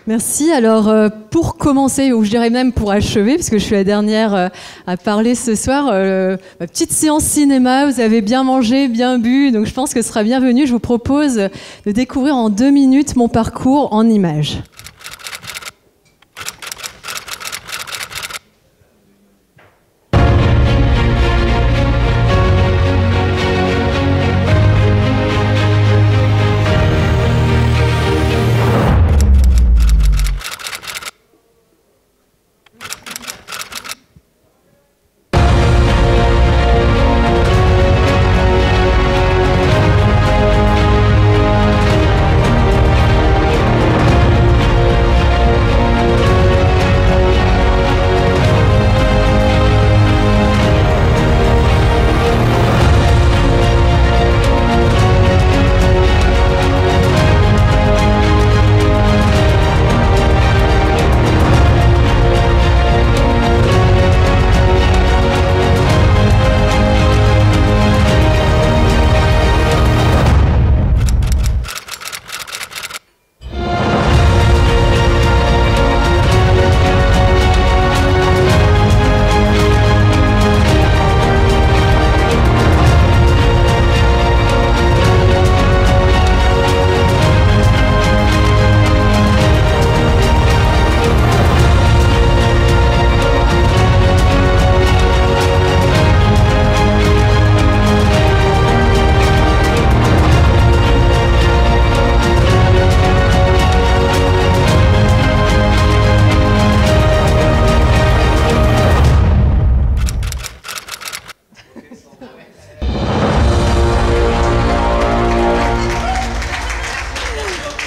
Merci. Alors, pour commencer, ou je dirais même pour achever, parce que je suis la dernière à parler ce soir, ma petite séance cinéma, vous avez bien mangé, bien bu, donc je pense que ce sera bienvenu. Je vous propose de découvrir en 2 minutes mon parcours en images.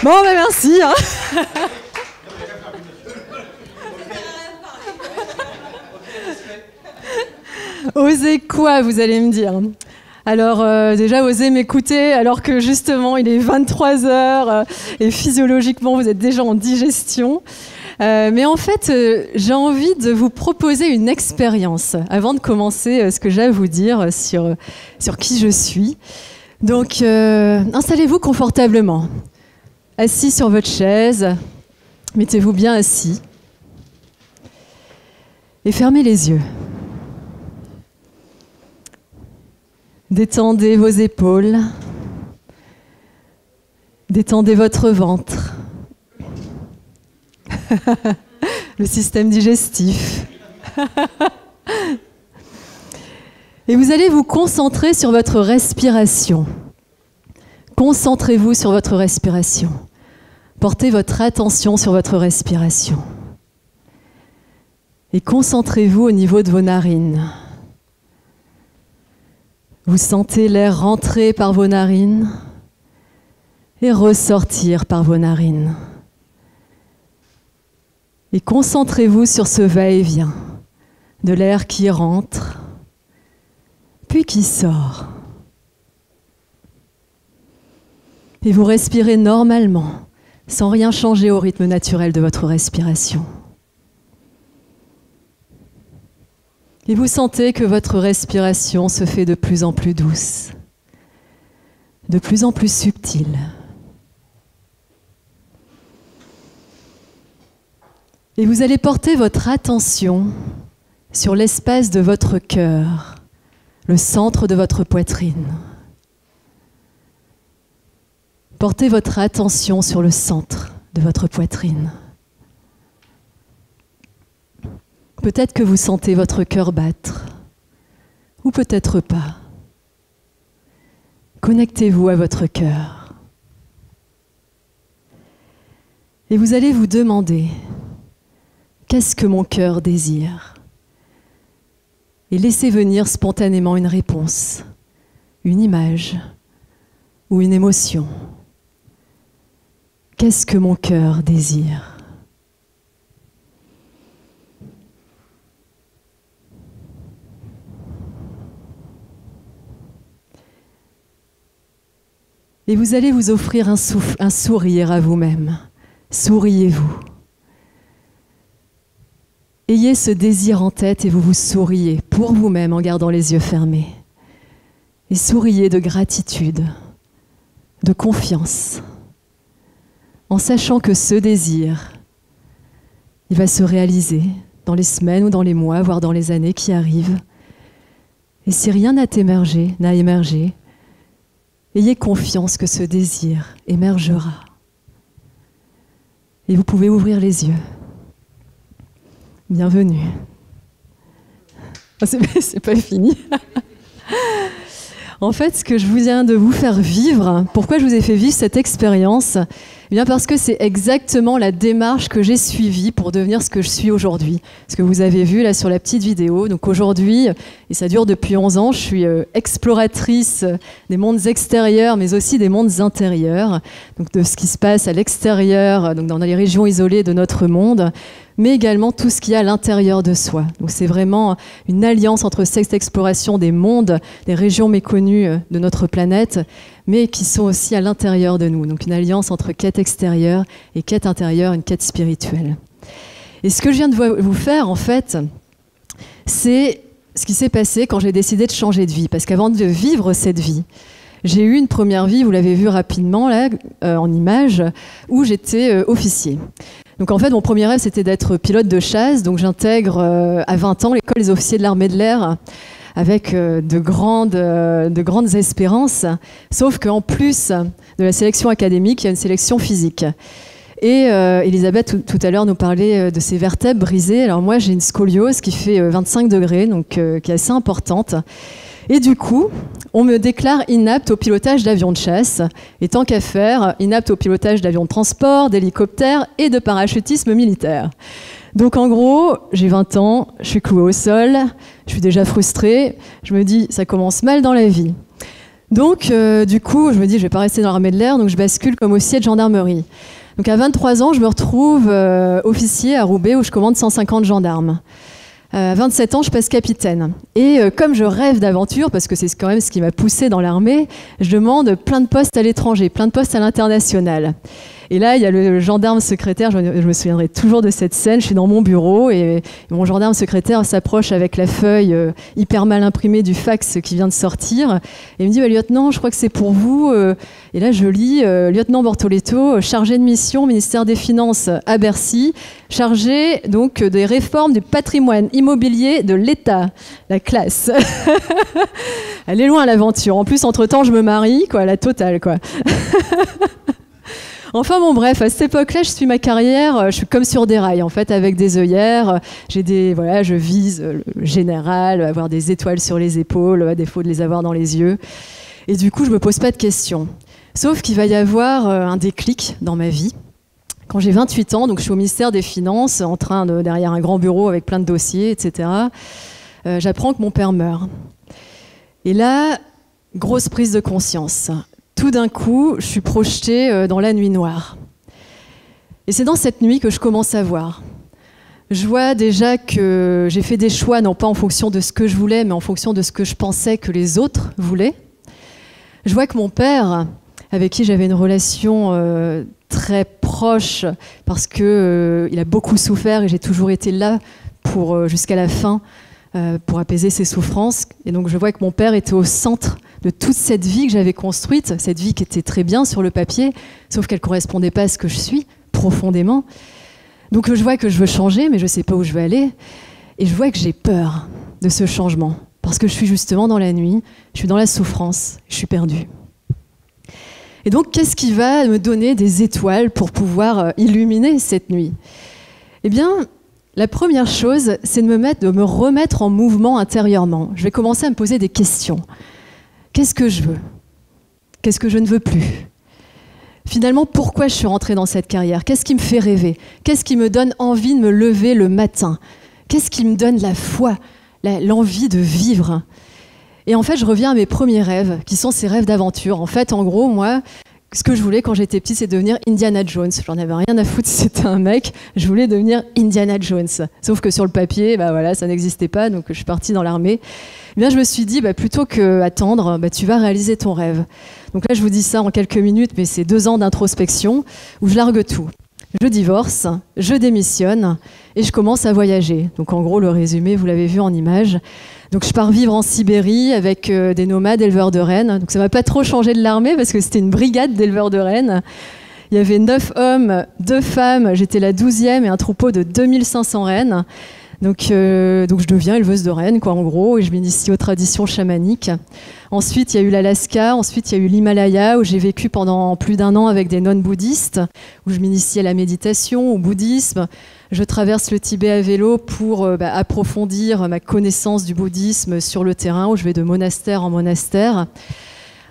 Bon, ben merci. Hein. Osez quoi, vous allez me dire? Alors déjà, osez m'écouter alors que justement il est 23h et physiologiquement vous êtes déjà en digestion. Mais en fait, j'ai envie de vous proposer une expérience avant de commencer ce que j'ai à vous dire sur qui je suis. Donc, installez-vous confortablement. Assis sur votre chaise, mettez-vous bien assis et fermez les yeux. Détendez vos épaules, détendez votre ventre, le système digestif. Et vous allez vous concentrer sur votre respiration. Concentrez-vous sur votre respiration. Portez votre attention sur votre respiration. Et concentrez-vous au niveau de vos narines. Vous sentez l'air rentrer par vos narines et ressortir par vos narines. Et concentrez-vous sur ce va-et-vient de l'air qui rentre, puis qui sort. Et vous respirez normalement, sans rien changer au rythme naturel de votre respiration. Et vous sentez que votre respiration se fait de plus en plus douce, de plus en plus subtile. Et vous allez porter votre attention sur l'espace de votre cœur, le centre de votre poitrine. Portez votre attention sur le centre de votre poitrine. Peut-être que vous sentez votre cœur battre, ou peut-être pas. Connectez-vous à votre cœur. Et vous allez vous demander, qu'est-ce que mon cœur désire? Et laissez venir spontanément une réponse, une image ou une émotion. Qu'est-ce que mon cœur désire? Et vous allez vous offrir un sourire à vous-même. Souriez-vous. Ayez ce désir en tête et vous vous souriez pour vous-même en gardant les yeux fermés. Et souriez de gratitude, de confiance, en sachant que ce désir il va se réaliser dans les semaines ou dans les mois, voire dans les années qui arrivent. Et si rien n'a émergé, ayez confiance que ce désir émergera. Et vous pouvez ouvrir les yeux. Bienvenue. Oh, c'est pas fini. En fait, ce que je viens de vous faire vivre, pourquoi je vous ai fait vivre cette expérience ? Eh bien parce que c'est exactement la démarche que j'ai suivie pour devenir ce que je suis aujourd'hui. Ce que vous avez vu là sur la petite vidéo. Donc aujourd'hui, et ça dure depuis 11 ans, je suis exploratrice des mondes extérieurs, mais aussi des mondes intérieurs. Donc de ce qui se passe à l'extérieur, donc dans les régions isolées de notre monde, mais également tout ce qu'il y a à l'intérieur de soi. Donc c'est vraiment une alliance entre cette exploration des mondes, des régions méconnues de notre planète, mais qui sont aussi à l'intérieur de nous. Donc une alliance entre quête extérieure et quête intérieure, une quête spirituelle. Et ce que je viens de vous faire, en fait, c'est ce qui s'est passé quand j'ai décidé de changer de vie. Parce qu'avant de vivre cette vie, j'ai eu une première vie, vous l'avez vu rapidement là, en image, où j'étais officier. Donc en fait, mon premier rêve, c'était d'être pilote de chasse. Donc j'intègre à 20 ans l'école des officiers de l'armée de l'air avec de grandes espérances. Sauf qu'en plus de la sélection académique, il y a une sélection physique. Et Elisabeth, tout à l'heure, nous parlait de ses vertèbres brisées. Alors moi, j'ai une scoliose qui fait 25 degrés, donc qui est assez importante. Et du coup, on me déclare inapte au pilotage d'avions de chasse. Et tant qu'à faire, inapte au pilotage d'avions de transport, d'hélicoptères et de parachutisme militaire. Donc en gros, j'ai 20 ans, je suis clouée au sol, je suis déjà frustrée. Je me dis, ça commence mal dans la vie. Donc du coup, je me dis, je vais pas rester dans l'armée de l'air, donc je bascule comme officier de gendarmerie. Donc à 23 ans, je me retrouve officier à Roubaix où je commande 150 gendarmes. À 27 ans, je passe capitaine. Et comme je rêve d'aventure, parce que c'est quand même ce qui m'a poussée dans l'armée, je demande plein de postes à l'étranger, plein de postes à l'international. Et là, il y a le gendarme secrétaire, je me souviendrai toujours de cette scène, je suis dans mon bureau et mon gendarme secrétaire s'approche avec la feuille hyper mal imprimée du fax qui vient de sortir. Et il me dit, lieutenant, je crois que c'est pour vous. Et là, je lis, lieutenant Bortoletto, chargé de mission, ministère des Finances à Bercy, chargé donc des réformes du patrimoine immobilier de l'État. La classe. Elle est loin l'aventure. En plus, entre-temps, je me marie, quoi, la totale, quoi. Enfin bon bref, à cette époque-là, je suis ma carrière, je suis comme sur des rails en fait, avec des œillères. Je vise le général, avoir des étoiles sur les épaules, à défaut de les avoir dans les yeux. Et du coup, je me pose pas de questions. Sauf qu'il va y avoir un déclic dans ma vie. Quand j'ai 28 ans, donc je suis au ministère des Finances, derrière un grand bureau avec plein de dossiers, etc. J'apprends que mon père meurt. Et là, grosse prise de conscience. Tout d'un coup, je suis projetée dans la nuit noire. Et c'est dans cette nuit que je commence à voir. Je vois déjà que j'ai fait des choix, non pas en fonction de ce que je voulais, mais en fonction de ce que je pensais que les autres voulaient. Je vois que mon père, avec qui j'avais une relation très proche, parce qu'il a beaucoup souffert et j'ai toujours été là jusqu'à la fin pour apaiser ses souffrances. Et donc je vois que mon père était au centre de toute cette vie que j'avais construite, cette vie qui était très bien sur le papier, sauf qu'elle ne correspondait pas à ce que je suis profondément. Donc je vois que je veux changer, mais je ne sais pas où je veux aller. Et je vois que j'ai peur de ce changement, parce que je suis justement dans la nuit, je suis dans la souffrance, je suis perdue. Et donc qu'est-ce qui va me donner des étoiles pour pouvoir illuminer cette nuit ? Eh bien, la première chose, c'est de me remettre en mouvement intérieurement. Je vais commencer à me poser des questions. Qu'est-ce que je veux ? Qu'est-ce que je ne veux plus ? Finalement, pourquoi je suis rentrée dans cette carrière ? Qu'est-ce qui me fait rêver ? Qu'est-ce qui me donne envie de me lever le matin ? Qu'est-ce qui me donne la foi, l'envie de vivre ? Et en fait, je reviens à mes premiers rêves, qui sont ces rêves d'aventure. En fait, en gros, moi, ce que je voulais quand j'étais petite, c'est devenir Indiana Jones. J'en avais rien à foutre si c'était un mec. Je voulais devenir Indiana Jones. Sauf que sur le papier, ça n'existait pas, donc je suis partie dans l'armée. Eh bien, je me suis dit, plutôt qu'attendre, tu vas réaliser ton rêve. Donc là, je vous dis ça en quelques minutes, mais c'est 2 ans d'introspection où je largue tout. Je divorce, je démissionne et je commence à voyager. Donc en gros, le résumé, vous l'avez vu en image. Donc je pars vivre en Sibérie avec des nomades éleveurs de rennes. Donc ça m'a pas trop changé de l'armée parce que c'était une brigade d'éleveurs de rennes Il y avait 9 hommes, 2 femmes, j'étais la 12e et un troupeau de 2500 rennes. Donc je deviens éleveuse de rennes, quoi, en gros, et je m'initie aux traditions chamaniques. Ensuite, il y a eu l'Alaska, ensuite il y a eu l'Himalaya, où j'ai vécu pendant plus d'1 an avec des nonnes bouddhistes, où je m'initie à la méditation, au bouddhisme. Je traverse le Tibet à vélo pour approfondir ma connaissance du bouddhisme sur le terrain, où je vais de monastère en monastère.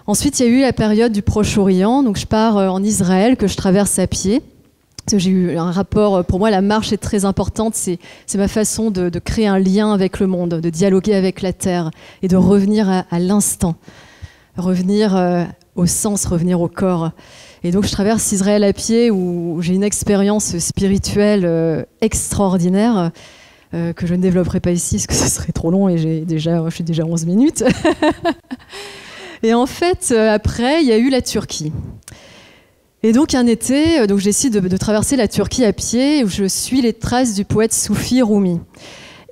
Ensuite, il y a eu la période du Proche-Orient, donc je pars en Israël, que je traverse à pied. J'ai eu un rapport, pour moi la marche est très importante, c'est ma façon de créer un lien avec le monde, de dialoguer avec la terre et de revenir à l'instant, revenir au sens, revenir au corps. Et donc je traverse Israël à pied où j'ai une expérience spirituelle extraordinaire que je ne développerai pas ici parce que ce serait trop long et je suis déjà 11 minutes. Et en fait, après, il y a eu la Turquie. Et donc un été, je décide de traverser la Turquie à pied où je suis les traces du poète soufi Rumi.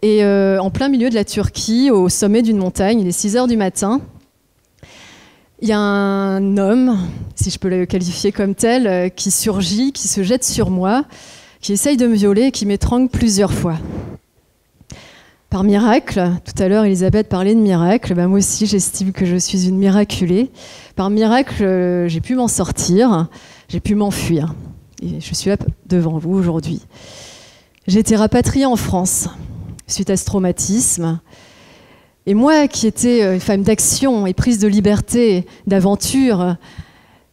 Et en plein milieu de la Turquie, au sommet d'une montagne, il est 6h du matin, il y a un homme, si je peux le qualifier comme tel, qui surgit, qui se jette sur moi, qui essaye de me violer et qui m'étrangle plusieurs fois. Par miracle, tout à l'heure Elisabeth parlait de miracle, moi aussi j'estime que je suis une miraculée. Par miracle, j'ai pu m'en sortir, j'ai pu m'enfuir. Et je suis là devant vous aujourd'hui. J'ai été rapatriée en France suite à ce traumatisme. Et moi qui étais une femme d'action et prise de liberté, d'aventure,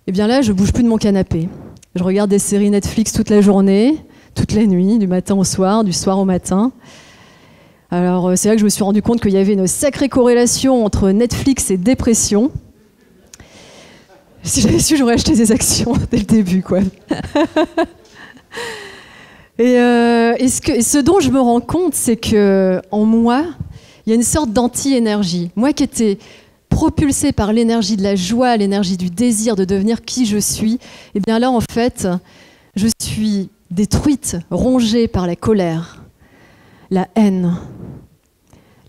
eh bien là je bouge plus de mon canapé. Je regarde des séries Netflix toute la journée, toute la nuit, du matin au soir, du soir au matin. Alors c'est là que je me suis rendu compte qu'il y avait une sacrée corrélation entre Netflix et dépression. Si j'avais su, j'aurais acheté des actions dès le début, quoi. Et ce dont je me rends compte, c'est qu'en moi, il y a une sorte d'anti-énergie. Moi qui étais propulsée par l'énergie de la joie, l'énergie du désir de devenir qui je suis, et bien là, en fait, je suis détruite, rongée par la colère, la haine,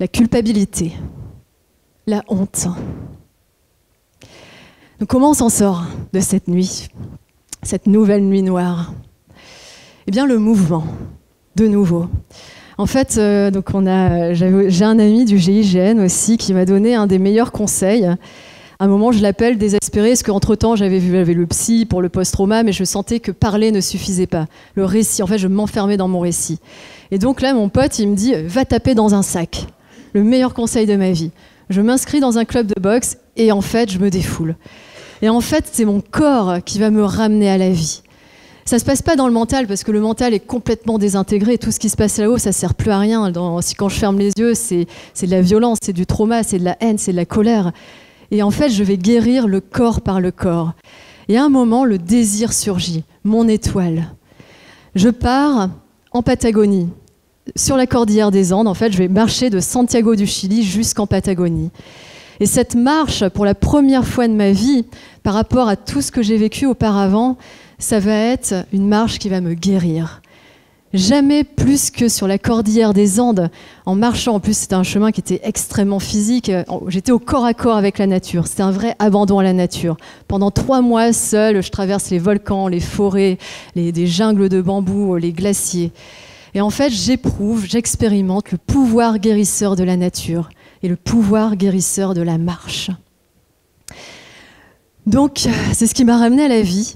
la culpabilité, la honte. Donc comment on s'en sort de cette nuit, cette nouvelle nuit noire? Eh bien le mouvement, de nouveau. En fait, j'ai un ami du GIGN aussi qui m'a donné un des meilleurs conseils. À un moment, je l'appelle désespérée, parce qu'entre-temps, j'avais le psy pour le post-trauma, mais je sentais que parler ne suffisait pas. Le récit, en fait, je m'enfermais dans mon récit. Et donc là, mon pote, il me dit « Va taper dans un sac ». Le meilleur conseil de ma vie. Je m'inscris dans un club de boxe et en fait, je me défoule. Et en fait, c'est mon corps qui va me ramener à la vie. Ça se passe pas dans le mental parce que le mental est complètement désintégré. Tout ce qui se passe là-haut, ça sert plus à rien. Quand je ferme les yeux, c'est de la violence, c'est du trauma, c'est de la haine, c'est de la colère. Et en fait, je vais guérir le corps par le corps. Et à un moment, le désir surgit, mon étoile. Je pars en Patagonie. Sur la cordillère des Andes, en fait, je vais marcher de Santiago du Chili jusqu'en Patagonie. Et cette marche, pour la première fois de ma vie, par rapport à tout ce que j'ai vécu auparavant, ça va être une marche qui va me guérir. Jamais plus que sur la cordillère des Andes, en marchant. En plus, c'était un chemin qui était extrêmement physique. J'étais au corps à corps avec la nature. C'était un vrai abandon à la nature. Pendant 3 mois, seule, je traverse les volcans, les forêts, des jungles de bambou, les glaciers. Et en fait, j'expérimente le pouvoir guérisseur de la nature et le pouvoir guérisseur de la marche. Donc, c'est ce qui m'a ramenée à la vie.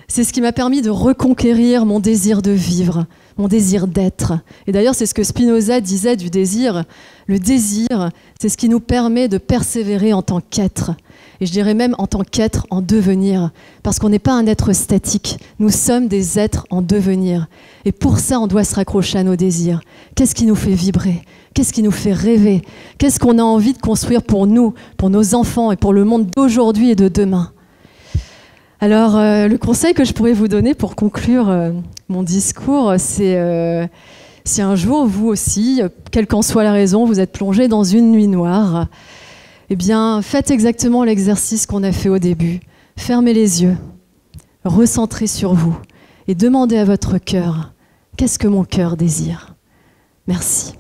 C'est ce qui m'a permis de reconquérir mon désir de vivre, mon désir d'être. Et d'ailleurs, c'est ce que Spinoza disait du désir. Le désir, c'est ce qui nous permet de persévérer en tant qu'être. Et je dirais même en tant qu'être en devenir. Parce qu'on n'est pas un être statique. Nous sommes des êtres en devenir. Et pour ça, on doit se raccrocher à nos désirs. Qu'est-ce qui nous fait vibrer? Qu'est-ce qui nous fait rêver? Qu'est-ce qu'on a envie de construire pour nous, pour nos enfants et pour le monde d'aujourd'hui et de demain? Alors, le conseil que je pourrais vous donner pour conclure mon discours, c'est si un jour, vous aussi, quelle qu'en soit la raison, vous êtes plongé dans une nuit noire, eh bien, faites exactement l'exercice qu'on a fait au début. Fermez les yeux, recentrez sur vous et demandez à votre cœur, qu'est-ce que mon cœur désire? Merci.